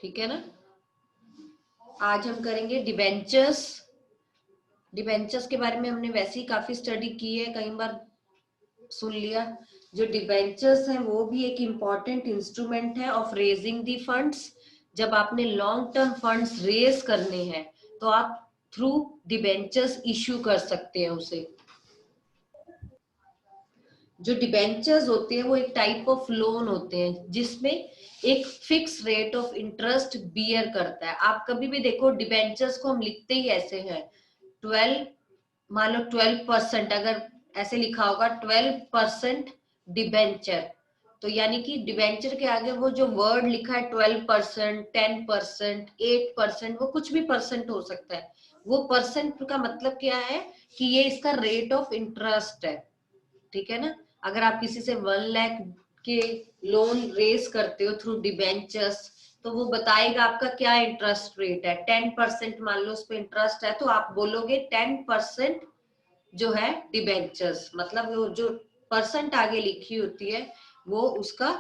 ठीक है ना। आज हम करेंगे डिबेंचर्स। डिबेंचर्स के बारे में हमने वैसे ही काफी स्टडी की है, कई बार सुन लिया। जो डिबेंचर्स है वो भी एक इम्पॉर्टेंट इंस्ट्रूमेंट है ऑफ रेजिंग दी फंड्स। जब आपने लॉन्ग टर्म फंड्स रेज करने हैं तो आप थ्रू डिबेंचर्स इश्यू कर सकते हैं उसे। जो डिबेंचर्स होते हैं वो एक टाइप ऑफ लोन होते हैं जिसमें एक fix rate of interest bear करता है। आप कभी भी देखो डिबेंचर्स को हम लिखते ही ऐसे हैं 12, मान लो 12%, अगर ऐसे लिखा होगा 12% डिबेंचर, तो यानी कि डिबेंचर के आगे वो जो वर्ड लिखा है 12%, 10%, 8%, वो कुछ भी परसेंट हो सकता है। वो परसेंट का मतलब क्या है कि ये इसका रेट ऑफ इंटरेस्ट है। ठीक है ना। अगर आप किसी से 1 लाख के लोन रेज करते हो थ्रू डिबेंचर्स, तो वो बताएगा आपका क्या इंटरेस्ट रेट है। 10% मान लो उस पर इंटरेस्ट है, तो आप बोलोगे 10% जो है डिबेंचर्स, मतलब वो जो परसेंट आगे लिखी होती है वो उसका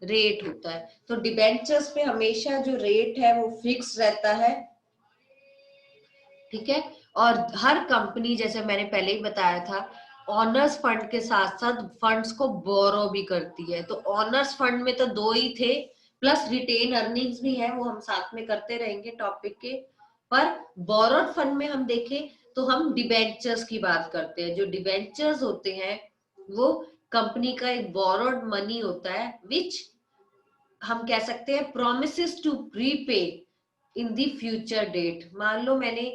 रेट होता है। तो डिबेंचर्स पे हमेशा जो रेट है वो फिक्स रहता है। ठीक है। और हर कंपनी, जैसे मैंने पहले ही बताया था, ऑनर्स फंड के साथ साथ फंड्स को बोरो भी करती है। तो ऑनर्स फंड में तो दो ही थे, प्लस रिटेन अर्निंग्स भी है, वो हम साथ में करते रहेंगे टॉपिक के। पर बोरोड फंड में हम देखें तो हम डिबेंचर्स की बात करते हैं। जो डिबेंचर्स होते हैं वो कंपनी का एक बोरोड मनी होता है, विच हम कह सकते हैं promises to prepay in the future date. मान लो मैंने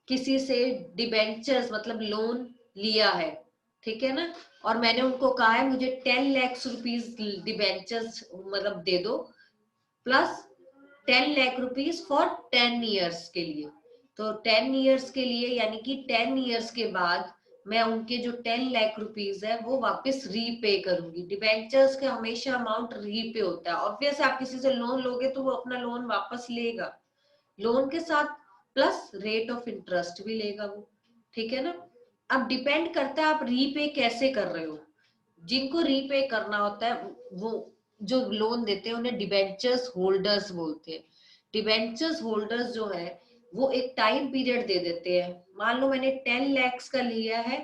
किसी से डिबेंचर्स मतलब लोन लिया है, ठीक है ना, और मैंने उनको कहा है मुझे 10 लाख रुपीज डिबेंचर्स मतलब दे दो, plus 10 lakh rupees for 10 years के लिए। तो 10 ईयर्स के लिए यानी कि 10 ईयर्स के बाद मैं उनके जो 10 लाख रुपीज है वो वापस रीपे करूंगी। डिबेंचर्स का हमेशा अमाउंट रीपे होता है। ऑब्वियस आप किसी से लोन लोगे तो वो अपना लोन वापस लेगा, लोन के साथ प्लस रेट ऑफ इंटरेस्ट भी लेगा वो। ठीक है ना। अब डिपेंड करता है आप रीपे कैसे कर रहे हो। जिनको रीपे करना होता है वो जो लोन देते हैं उन्हें डिबेंचर्स होल्डर्स बोलते हैं। डिबेंचर्स होल्डर्स जो है वो एक टाइम पीरियड दे देते हैं। मान लो मैंने 10 लाख का लिया है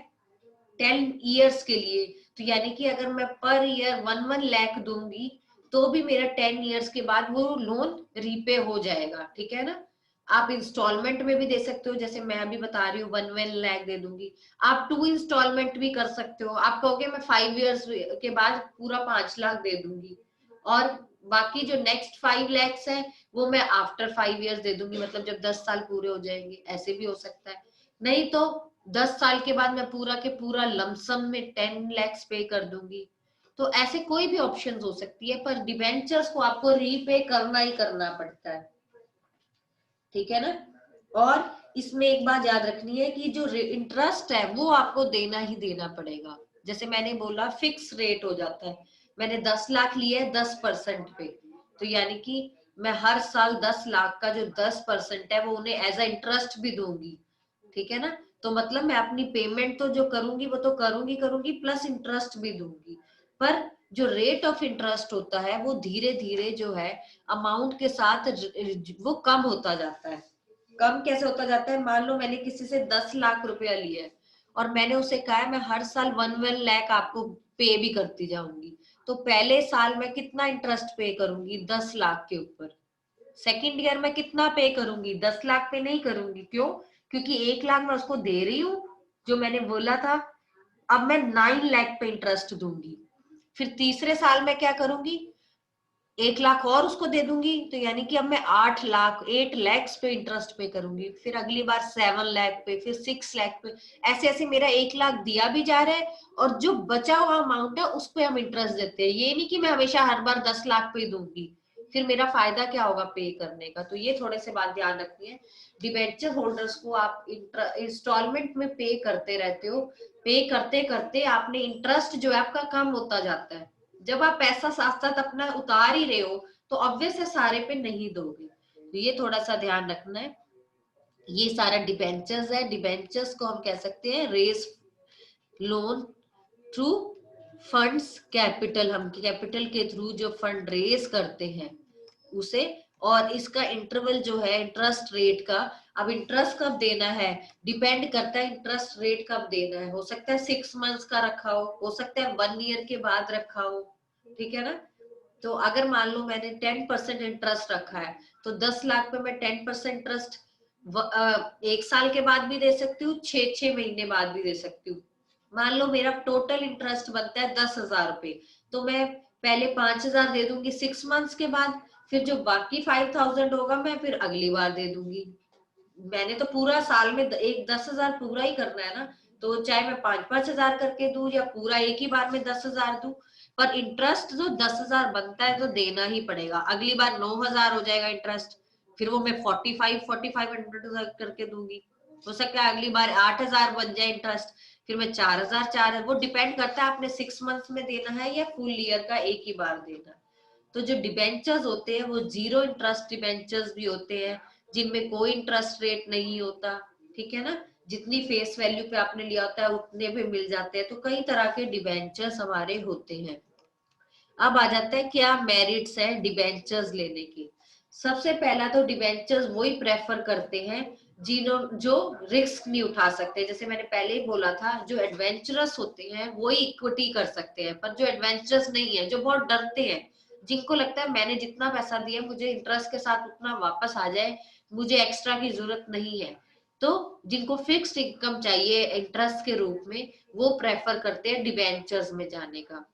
10 ईयर्स के लिए, तो यानी कि अगर मैं पर ईयर 1 लाख दूंगी तो भी मेरा 10 ईयर्स के बाद वो लोन रीपे हो जाएगा। ठीक है ना। आप इंस्टॉलमेंट में भी दे सकते हो, जैसे मैं अभी बता रही हूँ 1 लाख दे दूंगी। आप 2 इंस्टॉलमेंट भी कर सकते हो। आप कहोगे मैं 5 ईयर्स के बाद पूरा 5 लाख दे दूंगी, और बाकी जो नेक्स्ट 5 लैक्स है वो मैं आफ्टर 5 ईयर्स दे दूंगी, मतलब जब 10 साल पूरे हो जाएंगे। ऐसे भी हो सकता है। नहीं तो 10 साल के बाद मैं पूरा के पूरा लमसम में 10 लैक्स पे कर दूंगी। तो ऐसे कोई भी ऑप्शंस हो सकती है, पर डिबेंचर्स को आपको रीपे करना ही करना पड़ता है। ठीक है ना। और इसमें एक बात याद रखनी है कि जो इंटरेस्ट है वो आपको देना ही देना पड़ेगा। जैसे मैंने बोला फिक्स रेट हो जाता है। मैंने 10 लाख लिए है 10% पे, तो यानी कि मैं हर साल 10 लाख का जो 10% है वो उन्हें एज अ इंटरेस्ट भी दूंगी। ठीक है ना। तो मतलब मैं अपनी पेमेंट तो जो करूंगी वो तो करूंगी करूंगी प्लस इंटरेस्ट भी दूंगी। पर जो रेट ऑफ इंटरेस्ट होता है वो धीरे धीरे जो है अमाउंट के साथ वो कम होता जाता है। कम कैसे होता जाता है, मान लो मैंने किसी से 10 लाख रुपया लिया है और मैंने उसे कहा है मैं हर साल 1 लाख आपको पे भी करती जाऊंगी, तो पहले साल मैं कितना इंटरेस्ट पे करूंगी 10 लाख के ऊपर। सेकेंड ईयर में कितना पे करूंगी 10 लाख पे नहीं करूंगी। क्यों? क्योंकि 1 लाख मैं उसको दे रही हूँ जो मैंने बोला था। अब मैं 9 लाख पे इंटरेस्ट दूंगी। फिर तीसरे साल में क्या करूंगी, 1 लाख और उसको दे दूंगी, तो यानी कि अब मैं 8 लैक्स पे इंटरेस्ट पे करूंगी। फिर अगली बार 7 लाख पे, फिर 6 लाख पे। ऐसे ऐसे मेरा 1 लाख दिया भी जा रहा है और जो बचा हुआ अमाउंट है उस पे हम इंटरेस्ट देते हैं। ये नहीं कि मैं हमेशा हर बार 10 लाख पे दूंगी, फिर मेरा फायदा क्या होगा पे करने का। तो ये थोड़े से बात ध्यान रखनी है। डिबेंचर होल्डर्स को आप इंस्टॉलमेंट में पे करते रहते हो। पे करते करते आपने इंटरेस्ट जो है आपका कम होता जाता है। जब आप पैसा साथ साथ अपना उतार ही रहे हो तो ऑब्वियस है सारे पे नहीं दोगे। तो ये थोड़ा सा ध्यान रखना है। ये सारा डिबेंचर्स है। डिबेंचर्स को हम कह सकते हैं raise loan through funds capital. हम कैपिटल के थ्रू जो फंड रेज करते हैं उसे और इसका इंटरवल जो है इंटरेस्ट रेट का, अब इंटरेस्ट कब देना है डिपेंड करता है इंटरेस्ट रेट कब देना है। हो सकता है 6 मंथ्स का रखा हो सकता है 1 ईयर के बाद रखा हो, ठीक है ना। तो अगर मान लो मैंने 10% इंटरेस्ट रखा है तो 10 लाख पे मैं 10% इंटरेस्ट 1 साल के बाद भी दे सकती हूँ, 6 महीने बाद भी दे सकती हूँ। मान लो मेरा टोटल इंटरेस्ट बनता है 10,000 रुपए, तो मैं पहले 5,000 दे दूंगी 6 मंथ्स के बाद, फिर जो बाकी 5,000 होगा मैं फिर अगली बार दे दूंगी। मैंने तो पूरा साल में एक 10,000 पूरा ही करना है ना, तो चाहे मैं 5-5 हजार करके दूं या पूरा एक ही बार में 10,000 दूं, पर इंटरेस्ट जो 10,000 बनता है तो देना ही पड़ेगा। अगली बार 9,000 हो जाएगा इंटरेस्ट, फिर वो मैं 4500 करके दूंगी। हो सकता है अगली बार 8,000 बन जाए इंटरेस्ट, फिर मैं 4,000 4, वो डिपेंड करता है आपने 6 मंथ्स में देना है या फुल ईयर का एक ही बार देना है। तो जो डिबेंचर्स होते हैं वो जीरो इंटरेस्ट डिबेंचर्स भी होते हैं, जिनमें कोई इंटरेस्ट रेट नहीं होता, ठीक है ना। जितनी फेस वैल्यू पे आपने लिया होता है उतने पे मिल जाते हैं। तो कई तरह के डिबेंचर्स हमारे होते हैं। अब आ जाता है क्या मेरिट्स है डिबेंचर्स लेने की। सबसे पहला तो डिबेंचर्स वही प्रेफर करते हैं जिन्हों जो रिस्क नहीं उठा सकते। जैसे मैंने पहले ही बोला था, जो एडवेंचरस होते हैं वही इक्विटी कर सकते हैं, पर जो एडवेंचरस नहीं है, जो बहुत डरते हैं, जिनको लगता है मैंने जितना पैसा दिया मुझे इंटरेस्ट के साथ उतना वापस आ जाए, मुझे एक्स्ट्रा की जरूरत नहीं है, तो जिनको फिक्स्ड इनकम चाहिए इंटरेस्ट के रूप में, वो प्रेफर करते हैं डिबेंचर्स में जाने का,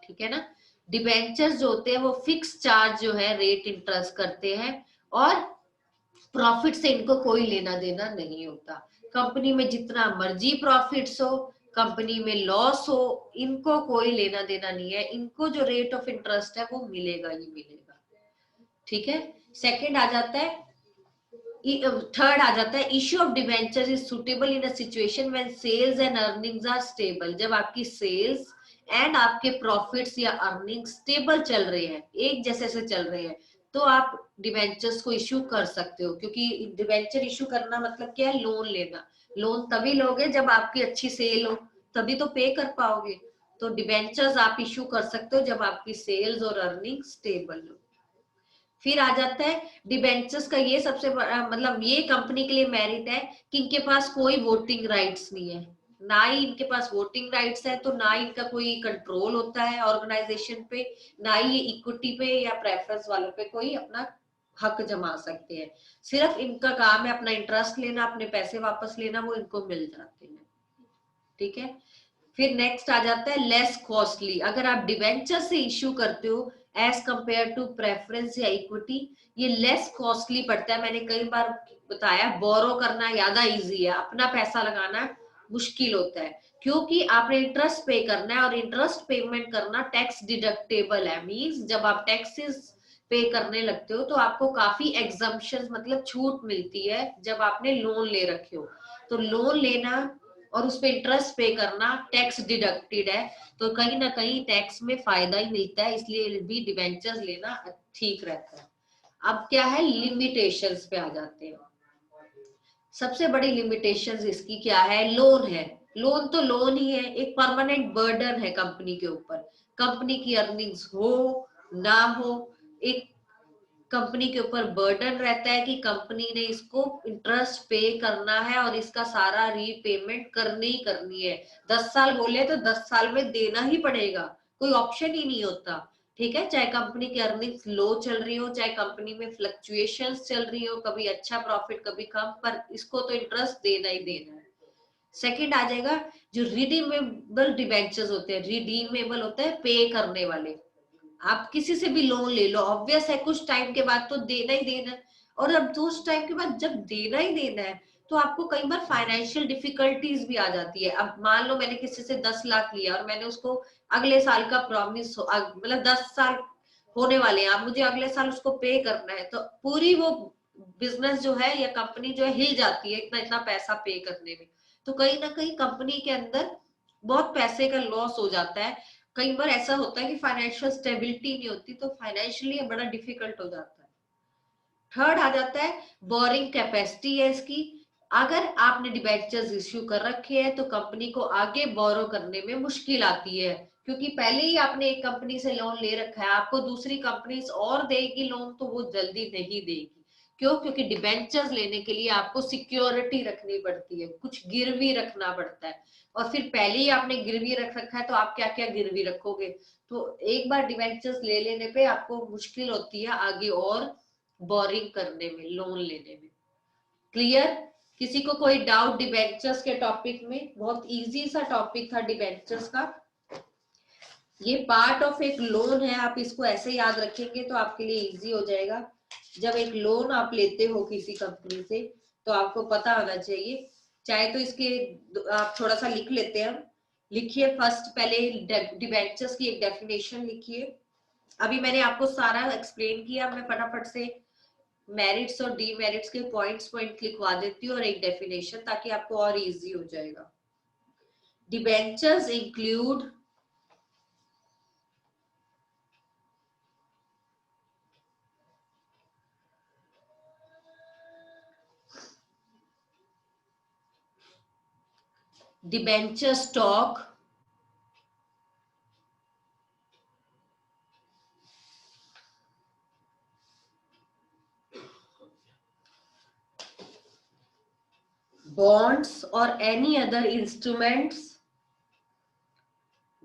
ठीक है ना। डिबेंचर्स जो होते हैं वो फिक्स चार्ज जो है रेट इंटरेस्ट करते हैं, और प्रॉफिट से इनको कोई लेना देना नहीं होता। कंपनी में जितना मर्जी प्रॉफिट्स हो, कंपनी में लॉस हो, इनको कोई लेना देना नहीं है, इनको जो रेट ऑफ इंटरेस्ट है वो मिलेगा ही मिलेगा, ठीक है। सेकंड आ जाता है, थर्ड आ जाता है issue of debenture is suitable in a situation when sales and earnings are stable. जब आपकी सेल्स एंड आपके प्रॉफिट्स या अर्निंग स्टेबल चल रहे हैं, एक जैसे से चल रहे हैं, तो आप डिवेंचर्स को इश्यू कर सकते हो। क्योंकि डिवेंचर इश्यू करना मतलब क्या है, लोन लेना। लोन तभी लोगे जब आपकी अच्छी सेल हो, तभी तो पे कर पाओगे। तो डिवेंचर्स आप इश्यू कर सकते हो जब आपकी सेल्स और अर्निंग स्टेबल हो। फिर आ जाता है डिबेंचर्स का ये सबसे बड़ा मतलब ये कंपनी के लिए मेरिट है कि इनके पास कोई वोटिंग राइट्स नहीं है। ना ही इनके पास वोटिंग राइट्स है, तो ना इनका कोई कंट्रोल होता है ऑर्गेनाइजेशन पे, ना ही ये इक्विटी पे या प्रेफरेंस वालों पे कोई अपना हक जमा सकते हैं। सिर्फ इनका काम है अपना इंटरेस्ट लेना, अपने पैसे वापस लेना, वो इनको मिल जाते हैं, ठीक है। फिर नेक्स्ट आ जाता है लेस कॉस्टली। अगर आप डिवेंचर से इश्यू करते हो एज कंपेयर टू प्रेफरेंस या इक्विटी, ये लेस कॉस्टली पड़ता है। मैंने कई बार बताया बोरो करना ज्यादा इजी है, अपना पैसा लगाना मुश्किल होता है, क्योंकि आपने इंटरेस्ट पे करना है और इंटरेस्ट पेमेंट करना टैक्स डिडक्टेबल है। मींस जब आप टैक्सेस पे करने लगते हो तो आपको काफी एग्जम्पशन मतलब छूट मिलती है जब आपने लोन ले रखे हो। तो लोन लेना और उस पे इंटरेस्ट पे करना टैक्स डिडक्टेड है, तो कहीं ना कहीं टैक्स में फायदा ही मिलता है, इसलिए भी डिबेंचर्स लेना ठीक रहता है। अब क्या है, लिमिटेशंस पे आ जाते हैं। सबसे बड़ी लिमिटेशंस इसकी क्या है, लोन है। लोन तो लोन ही है, एक परमानेंट बर्डन है कंपनी के ऊपर। कंपनी की अर्निंग्स हो ना हो, एक कंपनी के ऊपर बर्डन रहता है कि कंपनी ने इसको इंटरेस्ट पे करना है और इसका सारा रीपेमेंट करनी ही करनी है। 10 साल बोले तो 10 साल में देना ही पड़ेगा, कोई ऑप्शन ही नहीं होता, ठीक है। चाहे कंपनी की अर्निंग्स लो चल रही हो, चाहे कंपनी में फ्लक्चुएशंस चल रही हो, कभी अच्छा प्रॉफिट कभी कम, पर इसको तो इंटरेस्ट देना ही देना है। सेकंड आ जाएगा जो रिडीमेबल डिबेंचर्स होते हैं। रिडीमेबल होता है पे करने वाले। आप किसी से भी लोन ले लो, ऑब्वियस है कुछ टाइम के बाद तो देना ही देना है, और अब तो उस टाइम के बाद जब देना ही देना है तो आपको कई बार फाइनेंशियल डिफिकल्टीज भी आ जाती है। अब मान लो मैंने किसी से 10 लाख लिया और मैंने उसको अगले साल का प्रॉमिस मतलब 10 साल होने वाले हैं, अब मुझे अगले साल उसको पे करना है, तो पूरी वो बिजनेस जो है या कंपनी जो है हिल जाती है इतना इतना पैसा पे करने में। तो कहीं ना कहीं कंपनी के अंदर बहुत पैसे का लॉस हो जाता है। कई बार ऐसा होता है कि फाइनेंशियल स्टेबिलिटी नहीं होती, तो फाइनेंशियली बड़ा डिफिकल्ट हो जाता है। थर्ड आ जाता है बोरिंग कैपेसिटी है इसकी। अगर आपने डिबेंचर्स इश्यू कर रखे हैं तो कंपनी को आगे बोरो करने में मुश्किल आती है, क्योंकि पहले ही आपने एक कंपनी से लोन ले रखा है, आपको दूसरी कंपनी और देगी लोन तो वो जल्दी नहीं देगी। क्यों? क्योंकि डिबेंचर्स लेने के लिए आपको सिक्योरिटी रखनी पड़ती है, कुछ गिरवी रखना पड़ता है, और फिर पहले ही आपने गिरवी रख रखा है तो आप क्या क्या गिरवी रखोगे। तो एक बार डिबेंचर्स ले लेने पे आपको मुश्किल होती है आगे और बोरिंग करने में, लोन लेने में। क्लियर? किसी को कोई डाउट डिबेंचर्स के टॉपिक में? बहुत इजी सा टॉपिक था डिबेंचर्स का। ये पार्ट ऑफ एक लोन है, आप इसको ऐसे याद रखेंगे तो आपके लिए इजी हो जाएगा। जब एक लोन आप लेते हो किसी कंपनी से तो आपको पता होना चाहिए। चाहे तो इसके आप थोड़ा सा लिख लेते हैं। लिखिए फर्स्ट, पहले डिबेंचर्स की एक डेफिनेशन लिखिए। अभी मैंने आपको सारा एक्सप्लेन किया, मैं फटाफट से मेरिट्स और डीमेरिट्स के पॉइंट लिखवा देती हूँ और एक डेफिनेशन, ताकि आपको और इजी हो जाएगा। Debentures include debenture stock, bonds or any other instruments.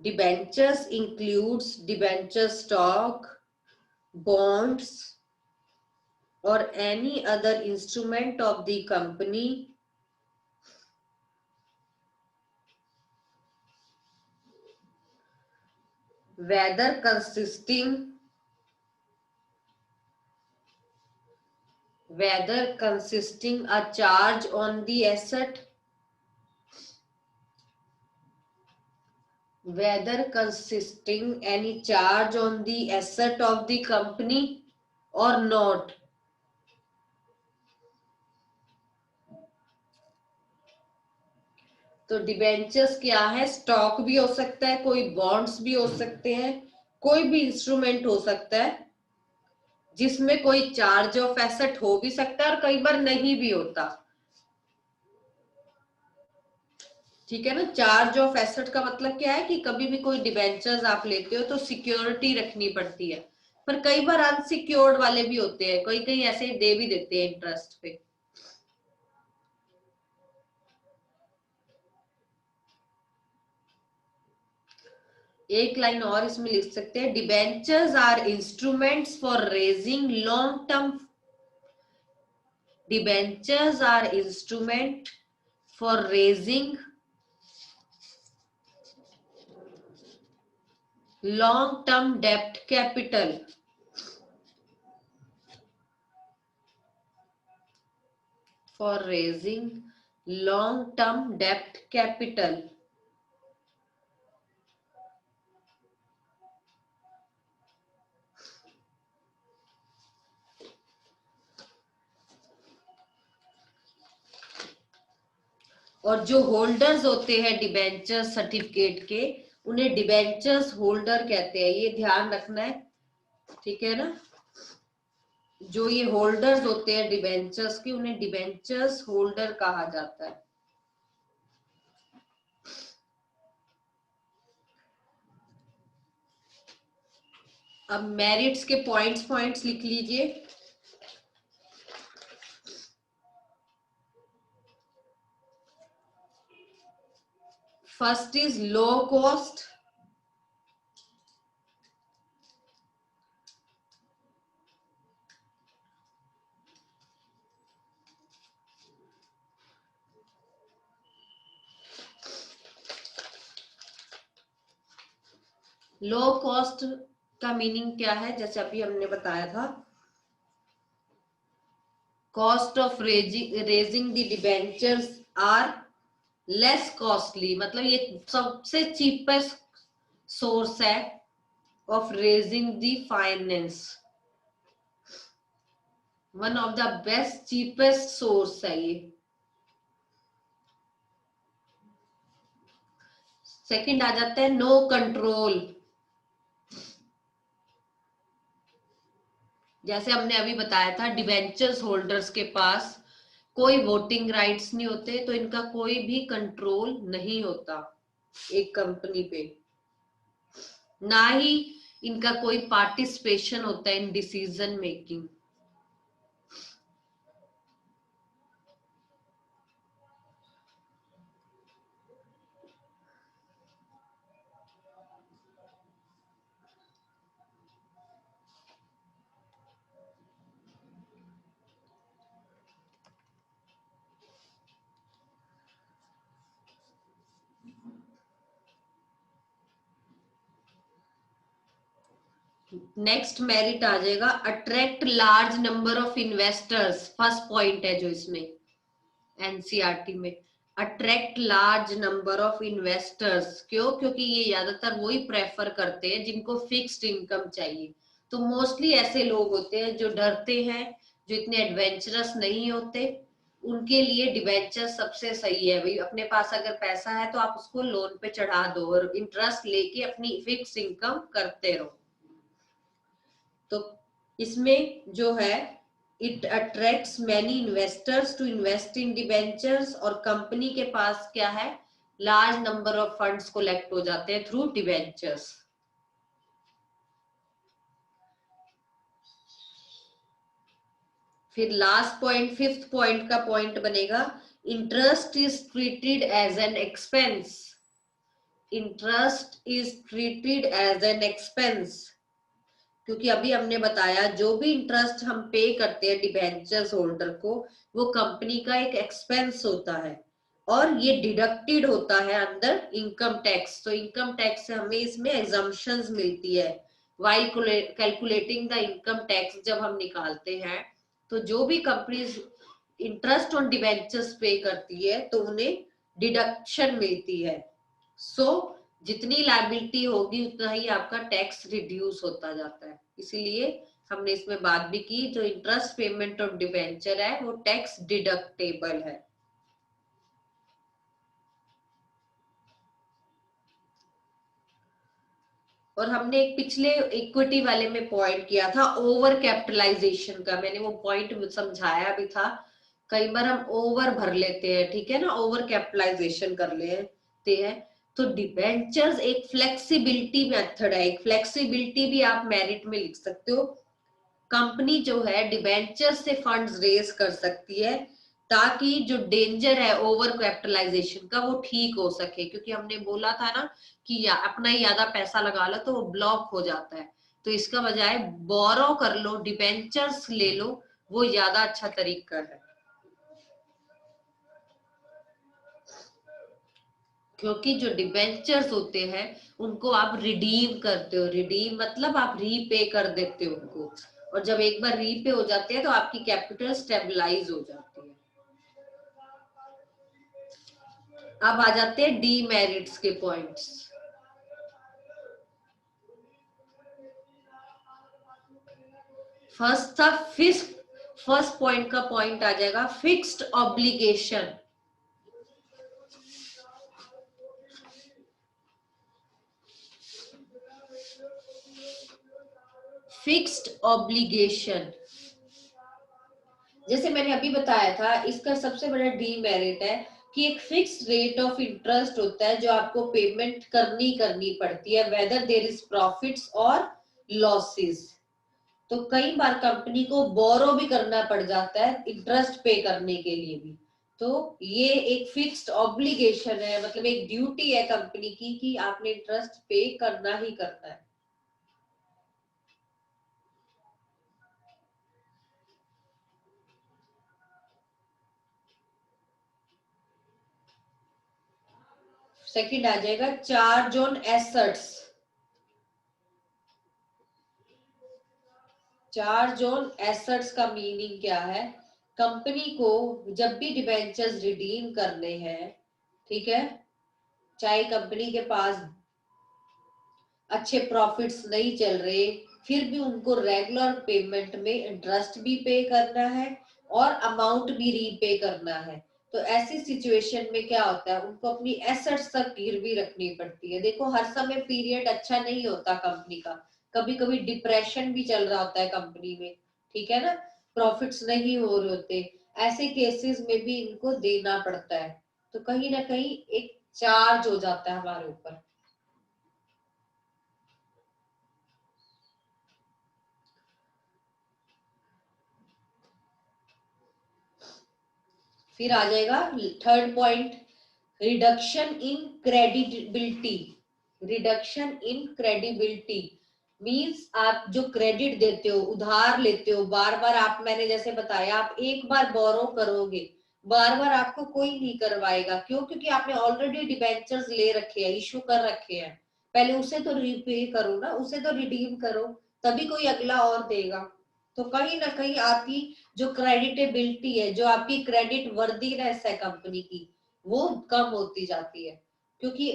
Debentures includes debenture stock, bonds or any other instrument of the company whether consisting a charge on the asset, whether consisting any charge on the asset of the company or not. तो debentures क्या है? Stock भी हो सकता है, कोई bonds भी हो सकते हैं, कोई भी इंस्ट्रूमेंट हो सकता है जिसमें कोई चार्ज ऑफ एसेट हो भी सकता है और कई बार नहीं भी होता। ठीक है ना? चार्ज ऑफ एसेट का मतलब क्या है कि कभी भी कोई डिबेंचर्स आप लेते हो तो सिक्योरिटी रखनी पड़ती है, पर कई बार अनसिक्योर्ड वाले भी होते हैं, कोई कहीं ऐसे दे भी देते हैं इंटरेस्ट पे। एक लाइन और इसमें लिख सकते हैं, debentures are instruments for raising long term, debentures are instrument for raising long term debt capital, for raising long term debt capital. और जो होल्डर्स होते हैं डिबेंचर सर्टिफिकेट के, उन्हें डिबेंचर्स होल्डर कहते हैं, ये ध्यान रखना है। ठीक है ना? जो ये होल्डर्स होते हैं डिबेंचर्स के, उन्हें डिबेंचर्स होल्डर कहा जाता है। अब मेरिट्स के पॉइंट्स लिख लीजिए। First is low cost, low cost का मीनिंग क्या है? जैसे अभी हमने बताया था, cost of raising the debentures are less costly, मतलब ये सबसे चीपेस्ट सोर्स है of raising the finance, one of the best cheapest source है ये। सेकंड आ जाता है नो कंट्रोल, जैसे हमने अभी बताया था डिबेंचर्स होल्डर्स के पास कोई वोटिंग राइट्स नहीं होते, तो इनका कोई भी कंट्रोल नहीं होता एक कंपनी पे। ना ही इनका कोई पार्टिसिपेशन होता है in decision making. Next merit आ जाएगा attract large number of investors. First point है जो इसमें एनसीईआरटी में, attract large number of investors. क्यों? क्योंकि ये ज्यादातर वही प्रेफर करते हैं जिनको फिक्स्ड इनकम चाहिए। तो मोस्टली ऐसे लोग होते हैं जो डरते हैं, जो इतने एडवेंचरस नहीं होते, उनके लिए डिवेंचर सबसे सही है। भाई अपने पास अगर पैसा है तो आप उसको लोन पे चढ़ा दो और इंटरेस्ट लेके अपनी फिक्स इनकम करते रहो। तो इसमें जो है it attracts many investors to invest in debentures, और कंपनी के पास क्या है, large number of funds collect हो जाते हैं थ्रू डिबेंचर्स। फिर लास्ट पॉइंट, फिफ्थ पॉइंट का पॉइंट बनेगा interest is treated as an expense. Interest is treated as an expense, क्योंकि अभी हमने बताया जो भी इंटरेस्ट हम पे करते हैं डिबेंचर्स होल्डर को, वो कंपनी का एक एक्सपेंस होता है और ये डिडक्टेड होता है अंदर इनकम टैक्स। तो इनकम टैक्स से हमें इसमें एग्जम्पशंस मिलती है while calculating the income tax. जब हम निकालते हैं तो जो भी कंपनीज इंटरेस्ट ऑन डिबेंचर्स पे करती है तो उन्हें डिडक्शन मिलती है। सो जितनी लायबिलिटी होगी उतना ही आपका टैक्स रिड्यूस होता जाता है। इसीलिए हमने इसमें बात भी की, जो इंटरेस्ट पेमेंट ऑफ डिबेंचर है वो टैक्स डिडक्टेबल है। और हमने एक पिछले इक्विटी वाले में पॉइंट किया था ओवर कैपिटलाइजेशन का, मैंने वो पॉइंट समझाया भी था। कई बार हम ओवर भर लेते हैं, ठीक है ना, ओवर कैपिटलाइजेशन कर लेते हैं। तो डिबेंचर्स एक फ्लेक्सिबिलिटी मेथड है, एक फ्लेक्सिबिलिटी भी आप मेरिट में लिख सकते हो। कंपनी जो है डिबेंचर से फंड्स रेज कर सकती है ताकि जो डेंजर है ओवर कैपिटलाइजेशन का वो ठीक हो सके, क्योंकि हमने बोला था ना कि अपना ही ज्यादा पैसा लगा लो तो वो ब्लॉक हो जाता है। तो इसका बजाय बोरो कर लो, डिबेंचर्स ले लो, वो ज्यादा अच्छा तरीका है। क्योंकि जो डिबेंचर्स होते हैं उनको आप रिडीम करते हो, रिडीम मतलब आप रीपे कर देते हो उनको, और जब एक बार रीपे हो जाते हैं तो आपकी कैपिटल स्टेबलाइज हो जाती है। अब आ जाते हैं डीमेरिट्स के पॉइंट्स। फर्स्ट था फर्स्ट पॉइंट का पॉइंट आ जाएगा फिक्स्ड ऑब्लिगेशन। फिक्स्ड ऑब्लिगेशन जैसे मैंने अभी बताया था, इसका सबसे बड़ा डीमेरिट है कि एक फिक्स्ड रेट ऑफ इंटरेस्ट होता है जो आपको पेमेंट करनी पड़ती है वेदर देयर इज प्रॉफिट्स और लॉसेस। तो कई बार कंपनी को बोरो भी करना पड़ जाता है इंटरेस्ट पे करने के लिए भी। तो ये एक फिक्स्ड ऑब्लिगेशन है, मतलब एक ड्यूटी है कंपनी की कि आपने इंटरेस्ट पे करना ही करना है। सेकंड आ जाएगा charge on assets. Charge on assets का मीनिंग क्या है? कंपनी को जब भी डिबेंचर्स रिडीम करने हैं, ठीक है, चाहे कंपनी के पास अच्छे प्रॉफिट्स नहीं चल रहे, फिर भी उनको रेगुलर पेमेंट में इंटरेस्ट भी पे करना है और अमाउंट भी रीपे करना है। तो ऐसी सिचुएशन में क्या होता है, उनको अपनी एसेट्स तक गिरवी रखनी पड़ती है। देखो हर समय पीरियड अच्छा नहीं होता कंपनी का, कभी कभी डिप्रेशन भी चल रहा होता है कंपनी में, ठीक है ना, प्रॉफिट्स नहीं हो रहे होते। ऐसे केसेस में भी इनको देना पड़ता है। तो कहीं ना कहीं एक चार्ज हो जाता है हमारे ऊपर। फिर आ जाएगा third point, reduction in credibility. Reduction in credibility means आप जो क्रेडिट देते हो, उधार लेते हो, बार बार आप, मैंने जैसे बताया, आप एक बार बोरो करोगे, बार बार आपको कोई नहीं करवाएगा। क्यों? क्योंकि आपने ऑलरेडी डिबेंचर्स ले रखे हैं, इशू कर रखे हैं, पहले उसे तो रीपे करो ना, उसे तो रिडीम करो, तभी कोई अगला और देगा। तो कहीं ना कहीं आपकी जो क्रेडिटेबिलिटी है, जो आपकी क्रेडिट वर्दीनेस है कंपनी की, वो कम होती जाती है। क्योंकि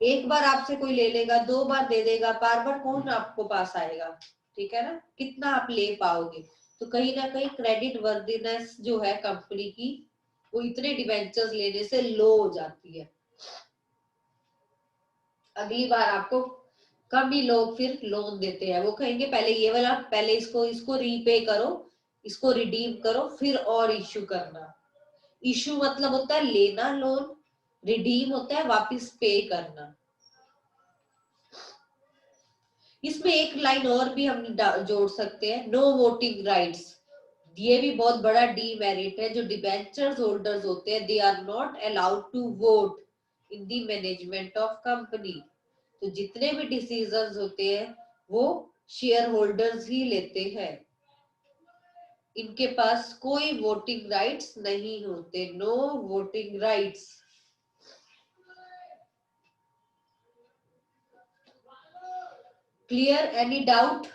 एक बार आपसे कोई ले लेगा, दो बार दे देगा, बार बार कौन आपको पास आएगा? ठीक है ना, कितना आप ले पाओगे? तो कहीं ना कहीं क्रेडिट वर्दीनेस जो है कंपनी की, वो इतने डिवेंचर्स लेने से लो हो जाती है। अगली बार आपको कम ही लोग फिर लोन देते हैं, वो कहेंगे पहले ये वाला, पहले इसको इसको रीपे करो, इसको रिडीम करो, फिर और इश्यू करना। इश्यू मतलब होता है लेना लोन, रिडीम होता है वापस पे करना। इसमें एक लाइन और भी हम जोड़ सकते हैं, नो वोटिंग राइट्स। ये भी बहुत बड़ा डीमेरिट है। जो डिबेंचर्स होल्डर्स होते हैं, they are not allowed to vote in the management of company. तो जितने भी डिसीजंस होते हैं वो शेयर होल्डर्स ही लेते हैं, इनके पास कोई वोटिंग राइट्स नहीं होते। No voting rights. Clear? Any doubt?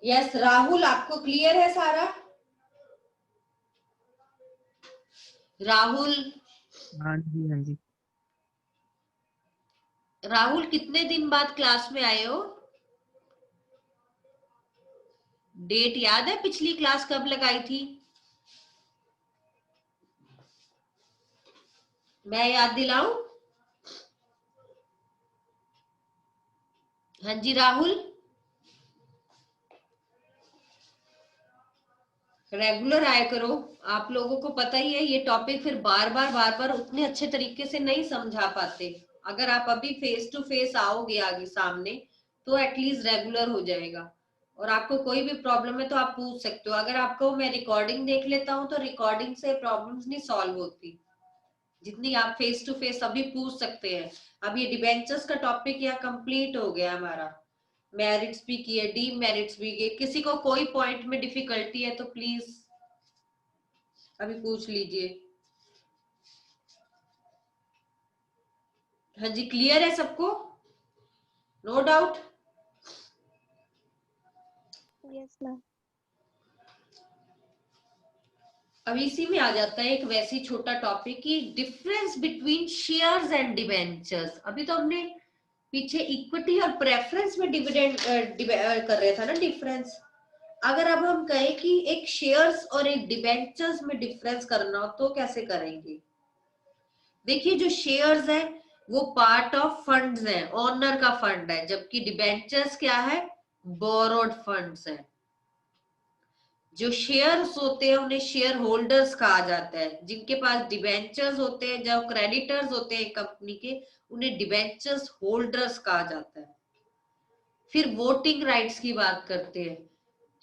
Yes Rahul, आपको क्लियर है सारा? राहुल, हाँ जी हाँ जी। राहुल कितने दिन बाद क्लास में आए हो? डेट याद है पिछली क्लास कब लगाई थी? मैं याद दिलाऊं? हाँ जी राहुल, रेगुलर आया करो। आप लोगों को पता ही है ये टॉपिक फिर बार बार उतने अच्छे तरीके से नहीं समझा पाते। अगर आप अभी फेस टू फेस आओगे आगे सामने, तो एटलीस्ट रेगुलर हो जाएगा। और आपको कोई भी प्रॉब्लम है तो आप पूछ सकते हो। अगर आपको मैं रिकॉर्डिंग देख लेता हूँ तो रिकॉर्डिंग से प्रॉब्लम्स नहीं सॉल्व होती, जितनी आप फेस टू फेस अभी पूछ सकते हैं। अब ये डिबेंचर्स का टॉपिक यहाँ कंप्लीट हो गया हमारा, मेरिट्स भी किए, डी मेरिट्स भी किए। किसी को कोई पॉइंट में डिफिकल्टी है तो प्लीज अभी पूछ लीजिए। हाँ जी, क्लियर है सबको? No doubt? Yes ma'am. अब इसी में आ जाता है एक वैसी छोटा टॉपिक की difference between shares and debentures. अभी तो हमने पीछे इक्विटी और प्रेफरेंस में डिविडेंड कर रहे था ना डिफरेंस। अगर अब हम कहें कि एक शेयर्स और एक डिबेंचर्स में डिफरेंस करना हो तो कैसे करेंगे? देखिए, जो शेयर्स है वो पार्ट ऑफ फंड्स है, ओनर का फंड है, जबकि डिबेंचर्स क्या है? बोरोड फंड्स है। जो शेयर्स होते हैं उन्हें शेयर होल्डर्स कहा जाता है। जिनके पास डिबेंचर्स होते हैं, जो क्रेडिटर्स होते हैं कंपनी के, उन्हें डिबेंचर्स होल्डर्स कहा जाता है। फिर वोटिंग राइट्स की बात करते हैं।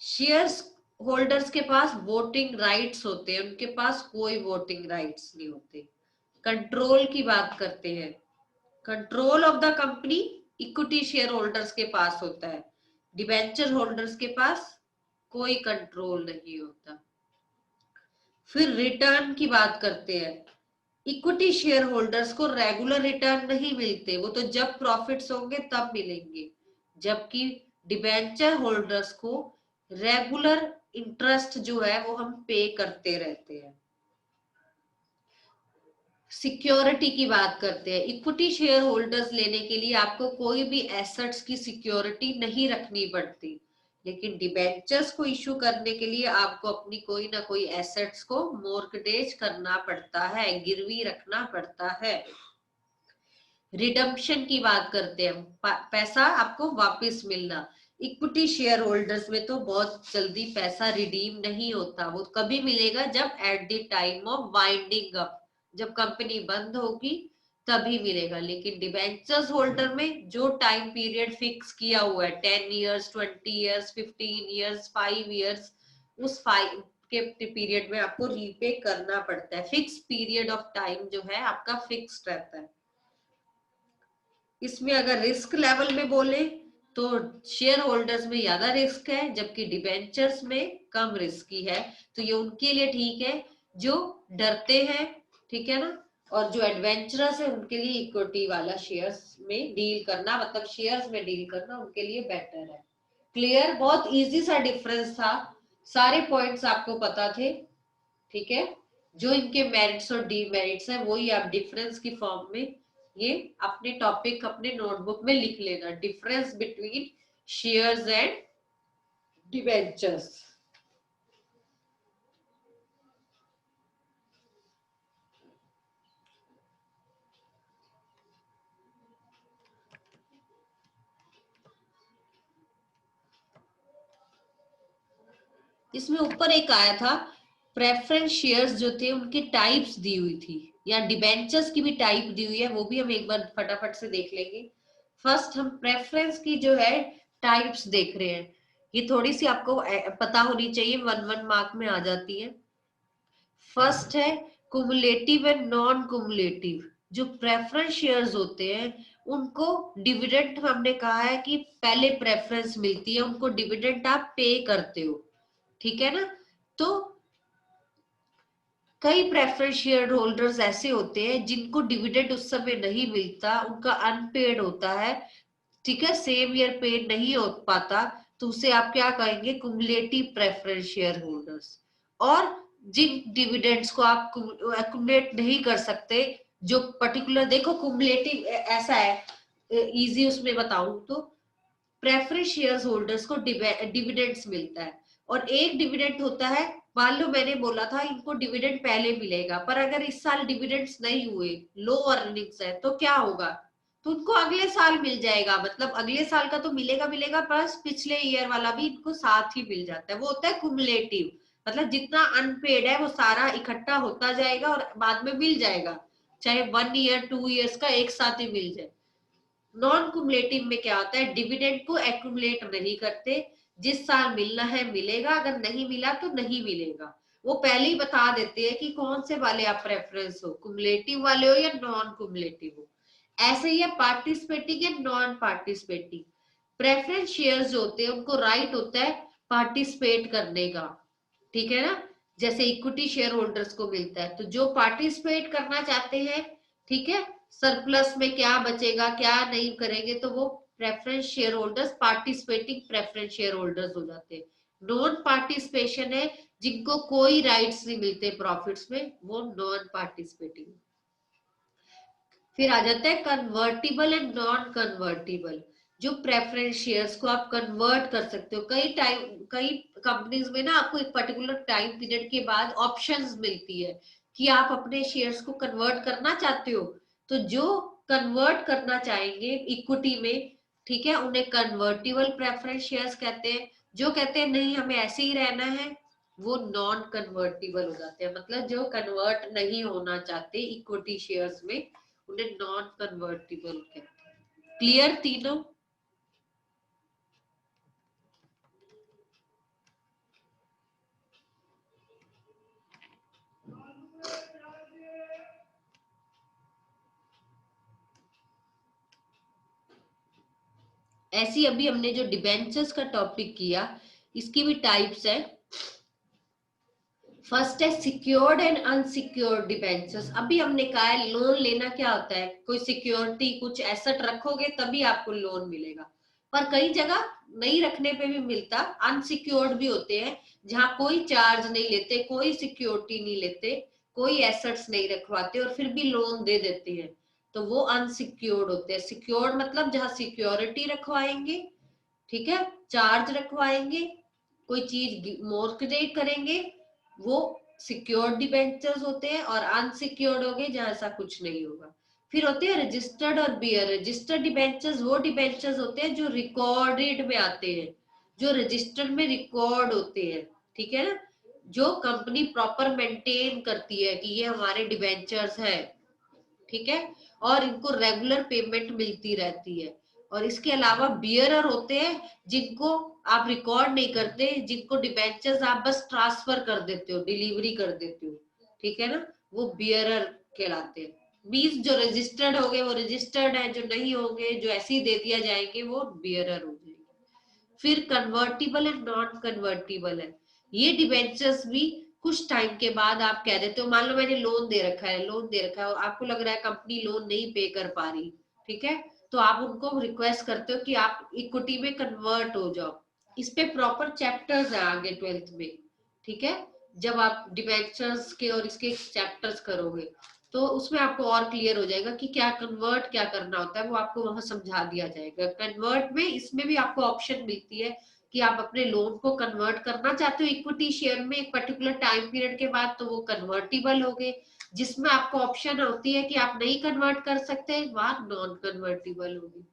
शेयर्स होल्डर्स के पास वोटिंग राइट्स होते हैं, उनके पास कोई वोटिंग राइट्स नहीं होते। कंट्रोल की बात करते हैं। Control of the company equity share holders के पास होता है, डिबेंचर होल्डर्स के पास कोई कंट्रोल नहीं होता। फिर रिटर्न की बात करते हैं। इक्विटी शेयर होल्डर्स को रेगुलर रिटर्न नहीं मिलते, वो तो जब प्रॉफिट्स होंगे तब मिलेंगे, जबकि डिबेंचर होल्डर्स को रेगुलर इंटरेस्ट जो है वो हम पे करते रहते हैं। सिक्योरिटी की बात करते हैं। इक्विटी शेयर होल्डर्स लेने के लिए आपको कोई भी एसेट्स की सिक्योरिटी नहीं रखनी पड़ती, लेकिन डिबेंचर्स को इशू करने के लिए आपको अपनी कोई ना कोई एसेट्स को मॉर्गेज करना पड़ता है, गिरवी रखना पड़ता है। रिडम्पशन की बात करते हैं, पैसा आपको वापस मिलना। इक्विटी शेयर होल्डर्स में तो बहुत जल्दी पैसा रिडीम नहीं होता, वो कभी मिलेगा जब at the time of winding up, जब कंपनी बंद होगी तभी मिलेगा। लेकिन डिबेंचर्स होल्डर में जो टाइम पीरियड फिक्स किया हुआ है, 10 इयर्स, 20 इयर्स, 15 इयर्स, 5 इयर्स, उस के पीरियड में आपको रीपे करना पड़ता है। फिक्स पीरियड ऑफ टाइम जो है आपका फिक्स रहता है। इसमें अगर रिस्क लेवल में बोले तो शेयर होल्डर्स में ज्यादा रिस्क है, जबकि डिबेंचर्स में कम रिस्की है। तो ये उनके लिए ठीक है जो डरते हैं, ठीक है ना, और जो एडवेंचरस है उनके लिए इक्विटी वाला शेयर्स में डील करना, मतलब शेयर्स में डील करना उनके लिए बेटर है। क्लियर? बहुत इजी सा डिफरेंस था, सारे पॉइंट्स आपको पता थे, ठीक है। जो इनके मेरिट्स और डीमेरिट्स हैं वही आप डिफरेंस की फॉर्म में ये अपने टॉपिक अपने नोटबुक में लिख लेना, difference between shares and debentures. इसमें ऊपर एक आया था प्रेफरेंस शेयर्स जो थे उनकी टाइप्स दी हुई थी, या डिबेंचर्स की भी टाइप दी हुई है, वो भी हम एक बार फटाफट से देख लेंगे। फर्स्ट हम प्रेफरेंस की जो है टाइप्स देख रहे हैं, ये थोड़ी सी आपको पता होनी चाहिए, 1 मार्क में आ जाती है। फर्स्ट है कुमुलेटिव एंड नॉन कुमुलेटिव। जो प्रेफरेंस शेयर्स होते हैं उनको डिविडेंड हमने कहा है कि पहले प्रेफरेंस मिलती है, उनको डिविडेंड आप पे करते हो, ठीक है ना। तो कई प्रेफरेंस शेयर होल्डर्स ऐसे होते हैं जिनको डिविडेंड उस समय नहीं मिलता, उनका अनपेड होता है, ठीक है, सेम ईयर पेड नहीं हो पाता, तो उसे आप क्या कहेंगे, कुमुलेटिव प्रेफरेंस शेयर होल्डर्स। और जिन डिविडेंड्स को आप एक्यूमुलेट नहीं कर सकते, जो पर्टिकुलर, देखो कुमुलेटिव ऐसा है, इजी उसमें बताऊं तो प्रेफरेंस शेयर होल्डर्स को डिविडेंड्स मिलता है, और एक डिविडेंड होता है, मान लो मैंने बोला था इनको डिविडेंड पहले मिलेगा, पर अगर इस साल डिविडेंड्स नहीं हुए, लो अर्निंग्स है, तो क्या होगा, तो उनको अगले साल मिल जाएगा, मतलब अगले साल का तो मिलेगा मिलेगा, प्लस पिछले ईयर वाला भी इनको साथ ही मिल जाता है। वो होता है कुमुलेटिव, मतलब जितना अनपेड है वो सारा इकट्ठा होता जाएगा और बाद में मिल जाएगा, चाहे 1 ईयर 2 ईयर्स का एक साथ ही मिल जाए। नॉन कुमुलेटिव में क्या होता है, डिविडेंड को एक्यूमुलेट नहीं करते, जिस साल मिलना है मिलेगा, अगर नहीं मिला तो नहीं मिलेगा। वो पहले ही बता देते हैं कि कौन से वाले आप प्रेफरेंस हो, कुमुलेटिव वाले हो या नॉन कुमुलेटिव हो। ऐसे ही है participating and non participating. Preference shares जो होते हैं उनको राइट होता है पार्टिसिपेट करने का, ठीक है ना, जैसे इक्विटी शेयर होल्डर्स को मिलता है। तो जो पार्टिसिपेट करना चाहते हैं, ठीक है, सरप्लस में क्या बचेगा क्या नहीं करेंगे, तो वो preference share holders participating preference share holders हो जाते हैं। नॉन पार्टिसिपेशन है जिनको कोई राइट्स नहीं मिलते प्रॉफिट्स में, वो नॉन पार्टिसिपेटिंग। फिर आ जाता है कन्वर्टिबल एंड नॉन कन्वर्टिबल। जो प्रेफरेंस शेयर्स को आप कन्वर्ट कर सकते हो, कई कंपनीज में ना आपको एक पर्टिकुलर टाइम पीरियड के बाद ऑप्शंस मिलती है कि आप अपने शेयर्स को कन्वर्ट करना चाहते हो। तो जो कन्वर्ट करना चाहेंगे इक्विटी में, ठीक है, उन्हें कन्वर्टिबल प्रेफरेंस शेयर्स कहते हैं। जो कहते हैं नहीं हमें ऐसे ही रहना है, वो नॉन कन्वर्टिबल हो जाते हैं, मतलब जो कन्वर्ट नहीं होना चाहते इक्विटी शेयर्स में, उन्हें नॉन कन्वर्टिबल कहते हैं। क्लियर तीनों? ऐसी अभी हमने जो डिबेंचर्स का टॉपिक किया, इसकी भी टाइप्स है। फर्स्ट है सिक्योर्ड एंड अनसिक्योर्ड डिबेंचर्स। अभी हमने कहा है लोन लेना क्या होता है, कोई सिक्योरिटी कुछ एसेट रखोगे तभी आपको लोन मिलेगा, पर कई जगह नहीं रखने पे भी मिलता, अनसिक्योर्ड भी होते हैं जहां कोई चार्ज नहीं लेते, कोई सिक्योरिटी नहीं लेते, कोई एसेट्स नहीं रखवाते और फिर भी लोन दे देते हैं, तो वो अनसिक्योर्ड होते हैं। सिक्योर्ड मतलब जहां सिक्योरिटी रखवाएंगे, ठीक है, चार्ज रखवाएंगे, कोई चीज मोर्गेज करेंगे, वो सिक्योर्ड डिबेंचर्स होते हैं। और अनसिक्योर्ड हो गए जहां ऐसा कुछ नहीं होगा। फिर होते हैं रजिस्टर्ड और बियर रजिस्टर्ड डिबेंचर्स। वो डिबेंचर्स होते हैं जो रिकॉर्डेड में आते हैं, जो रजिस्टर्ड में रिकॉर्ड होते हैं, ठीक है ना, जो कंपनी प्रॉपर मेंटेन करती है कि ये हमारे डिबेंचर्स है, ठीक है, और इनको रेगुलर पेमेंट मिलती रहती है। और इसके अलावा बियरर होते हैं जिनको आप रिकॉर्ड नहीं करते, जिनको डिबेंचर्स आप बस ट्रांसफर कर देते हो, डिलीवरी कर देते हो, ठीक है ना, वो बियरर कहलाते हैं। मींस जो रजिस्टर्ड हो गए वो रजिस्टर्ड है, जो नहीं होंगे, जो ऐसे ही दे दिया जाएंगे, वो बियरर हो जाएंगे। फिर कन्वर्टिबल एंड नॉन कन्वर्टिबल है। ये डिबेंचर्स भी कुछ टाइम के बाद आप कह देते हो, मान लो मैंने लोन दे रखा है, लोन दे रखा है, आपको लग रहा है कंपनी लोन नहीं पे कर पा रही, ठीक है, तो आप उनको रिक्वेस्ट करते हो कि आप इक्विटी में कन्वर्ट हो जाओ। इस पे प्रॉपर चैप्टर्स है आगे 12th में, ठीक है, जब आप डिबेंचर्स के और इसके चैप्टर्स करोगे तो उसमें आपको और क्लियर हो जाएगा कि क्या कन्वर्ट क्या करना होता है, वो आपको वहां समझा दिया जाएगा। कन्वर्ट में इसमें भी आपको ऑप्शन मिलती है कि आप अपने लोन को कन्वर्ट करना चाहते हो इक्विटी शेयर में एक पर्टिकुलर टाइम पीरियड के बाद, तो वो कन्वर्टिबल हो गए। जिसमें आपको ऑप्शन होती है कि आप नहीं कन्वर्ट कर सकते, वहां नॉन कन्वर्टिबल होगी।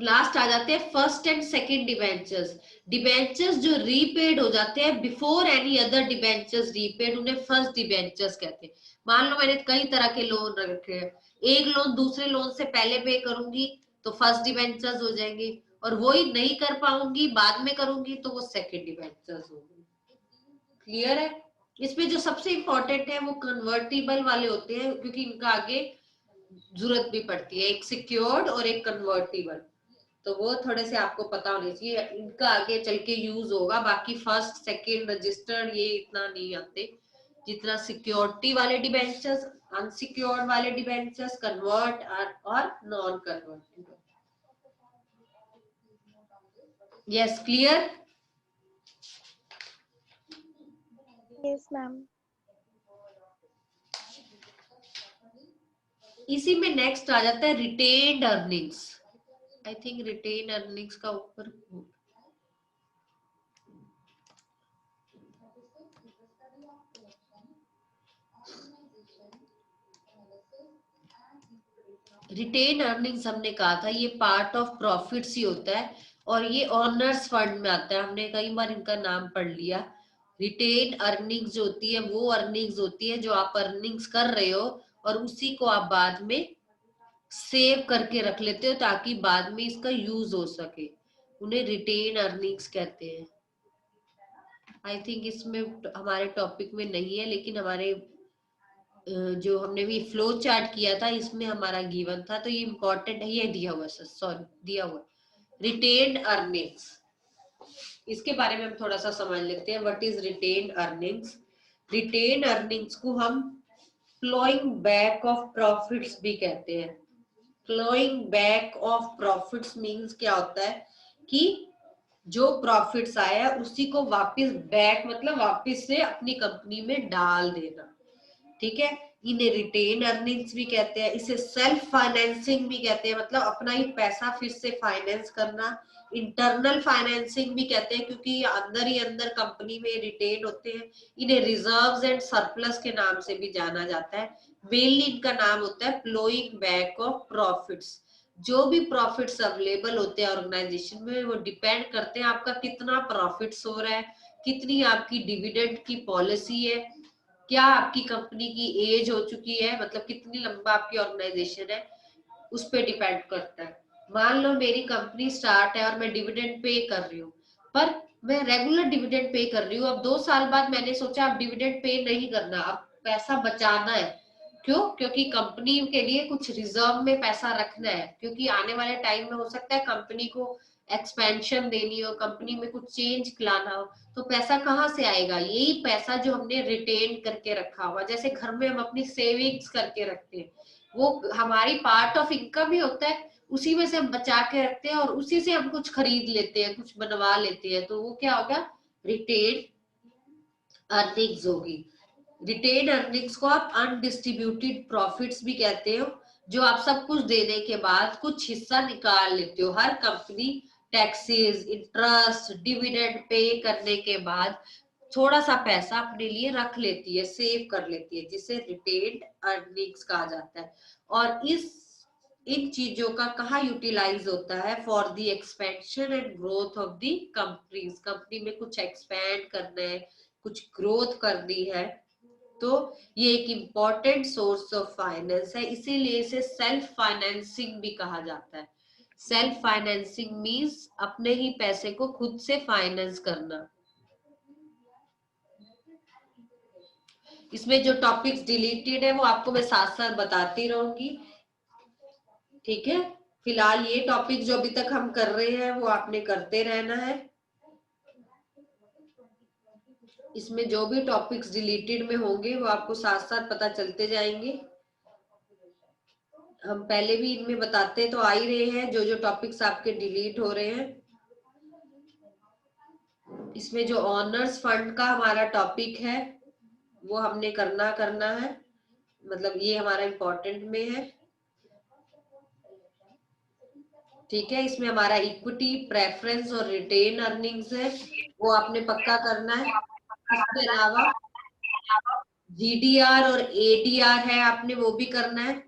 लास्ट आ जाते हैं first and second debentures. Debentures जो रीपेड हो जाते हैं before any other debentures repaid, उन्हें फर्स्ट डिबेंचर्स कहते हैं। मान लो मैंने कई तरह के लोन रखे हैं, एक लोन दूसरे लोन से पहले पे करूंगी तो फर्स्ट डिबेंचर्स हो जाएंगे, और वो ही नहीं कर पाऊंगी बाद में करूंगी तो वो सेकंड डिबेंचर्स होंगे। क्लियर है? इसमें जो सबसे इंपॉर्टेंट है वो कन्वर्टिबल वाले होते हैं, क्योंकि इनका आगे जरूरत भी पड़ती है, एक सिक्योर्ड और एक कन्वर्टिबल, तो वो थोड़े से आपको पता होने चाहिए, इनका आगे चल के यूज होगा। बाकी फर्स्ट सेकंड रजिस्टर्ड ये इतना नहीं आते जितना सिक्योरिटी वाले डिबेंचर्स, अनसिक्योर्ड वाले डिबेंचर्स, कन्वर्ट और non convertible. Yes, clear? Yes ma'am. इसी में नेक्स्ट आ जाता है retained earnings. I think retain earnings का ऊपर रिटेन अर्निंग्स हमने कहा था ये पार्ट ऑफ प्रॉफिट्स ही होता है, और ये ऑनर्स फंड में आता है, हमने कई बार इनका नाम पढ़ लिया। रिटेन अर्निंग्स जो होती है वो अर्निंग्स होती है जो आप अर्निंग्स कर रहे हो और उसी को आप बाद में सेव करके रख लेते हो ताकि बाद में इसका यूज हो सके, उन्हें रिटेन अर्निंग्स कहते हैं। आई थिंक इसमें हमारे टॉपिक में नहीं है, लेकिन हमारे जो हमने भी फ्लो चार्ट किया था इसमें हमारा गिवन था, तो ये इंपॉर्टेंट है, ये दिया हुआ सर, सॉरी दिया हुआ रिटेन्ड अर्निंग्स। इसके बारे में हम थोड़ा सा समझ लेते हैं, what is retained earnings. Retained earnings को हम फ्लोइंग बैक ऑफ प्रॉफिट्स भी कहते हैं। Flowing back of profits means क्या होता है कि जो प्रॉफिट्स आया उसी को वापस बैक मतलब वापस से अपनी कंपनी में डाल देना, ठीक है, इन्हें रिटेन अर्निंग्स भी कहते हैं। इसे सेल्फ फाइनेंसिंग भी कहते हैं, मतलब अपना ही पैसा फिर से फाइनेंस करना। इंटरनल फाइनेंसिंग भी कहते हैं क्योंकि अंदर ही अंदर कंपनी में रिटेन होते हैं। इन्हें रिजर्व्स एंड सरप्लस के नाम से भी जाना जाता है। मेनली इनका नाम होता है फ्लोइंग बैक ऑफ प्रॉफिट्स। जो भी प्रॉफिट्स अवेलेबल होते हैं ऑर्गेनाइजेशन में वो डिपेंड करते हैं आपका कितना प्रॉफिट्स हो रहा है, कितनी आपकी डिविडेंड की पॉलिसी है, क्या आपकी कंपनी की एज हो चुकी है, मतलब कितनी लंबा आपकी ऑर्गेनाइजेशन है, उस पर डिपेंड करता है। मान लो मेरी कंपनी स्टार्ट है और मैं डिविडेंड पे कर रही हूँ, पर मैं रेगुलर डिविडेंड पे कर रही हूँ, अब 2 साल बाद मैंने सोचा अब डिविडेंड पे नहीं करना, अब पैसा बचाना है। क्यों? क्योंकि कंपनी के लिए कुछ रिजर्व में पैसा रखना है, क्योंकि आने वाले टाइम में हो सकता है कंपनी को एक्सपेंशन देनी हो, कंपनी में कुछ चेंज लाना हो, तो पैसा कहाँ से आएगा? यही पैसा जो हमने रिटेन करके रखा हुआ, जैसे घर में हम अपनी सेविंग्स करके रखते हैं, वो हमारी पार्ट ऑफ इनकम ही होता है, उसी में से हम बचा के रखते हैं और उसी से हम कुछ खरीद लेते हैं, कुछ बनवा लेते हैं, तो वो क्या होगा? रिटेन अर्निंग्स होगी। रिटेन अर्निंग्स को आप अनडिस्ट्रीब्यूटेड प्रॉफिट्स भी कहते हो, जो आप सब कुछ देने के बाद कुछ हिस्सा निकाल लेते हो। हर company taxes, interest, dividend pay करने के बाद थोड़ा सा पैसा अपने लिए रख लेती है, सेव कर लेती है, जिसे रिटेन्ड अर्निंग्स कहा जाता है। और इन चीजों का कहाँ यूटिलाइज होता है? For the expansion and growth of the companies. Company में कुछ एक्सपेंड करना है, कुछ ग्रोथ करनी है, तो ये एक इम्पोर्टेंट सोर्स ऑफ फाइनेंस है, इसीलिए इसे सेल्फ फाइनेंसिंग भी कहा जाता है। सेल्फ फाइनेंसिंग मींस अपने ही पैसे को खुद से फाइनेंस करना। इसमें जो टॉपिक्स डिलीटेड है वो आपको मैं साथ साथ बताती रहूंगी, ठीक है। फिलहाल ये टॉपिक जो अभी तक हम कर रहे हैं वो आपने करते रहना है। इसमें जो भी टॉपिक्स डिलीटेड में होंगे वो आपको साथ साथ पता चलते जाएंगे। हम पहले भी इनमें बताते तो आ ही रहे हैं जो जो टॉपिक्स आपके डिलीट हो रहे हैं। इसमें जो ऑनर्स फंड का हमारा टॉपिक है वो हमने करना है, मतलब ये हमारा इम्पोर्टेंट में है, ठीक है। इसमें हमारा इक्विटी, प्रेफरेंस और रिटेन अर्निंग्स है, वो आपने पक्का करना है। इसके अलावा जीडीआर और एडीआर है, आपने वो भी करना है,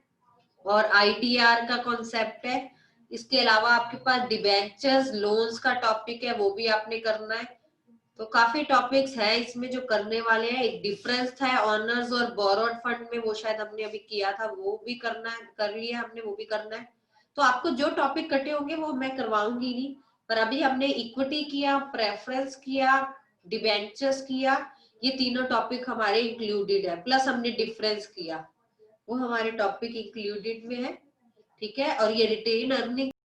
और आईटीआर का कॉन्सेप्ट है। इसके अलावा आपके पास डिबेंचर्स, लोन्स का टॉपिक है, वो भी आपने करना है। तो काफी टॉपिक्स है इसमें जो करने वाले हैं। एक डिफरेंस था ऑनर्स और बोरोड फंड में, वो शायद हमने अभी किया था, वो भी करना है, कर लिया हमने, वो भी करना है। तो आपको जो टॉपिक कटे होंगे वो मैं करवाऊंगी नहीं, पर अभी हमने इक्विटी किया, प्रेफरेंस किया, डिबेंचर्स किया, ये तीनों टॉपिक हमारे इंक्लूडेड है, प्लस हमने डिफरेंस किया, वो हमारे टॉपिक इंक्लूडेड में है, ठीक है। और ये रिटेन अर्निंग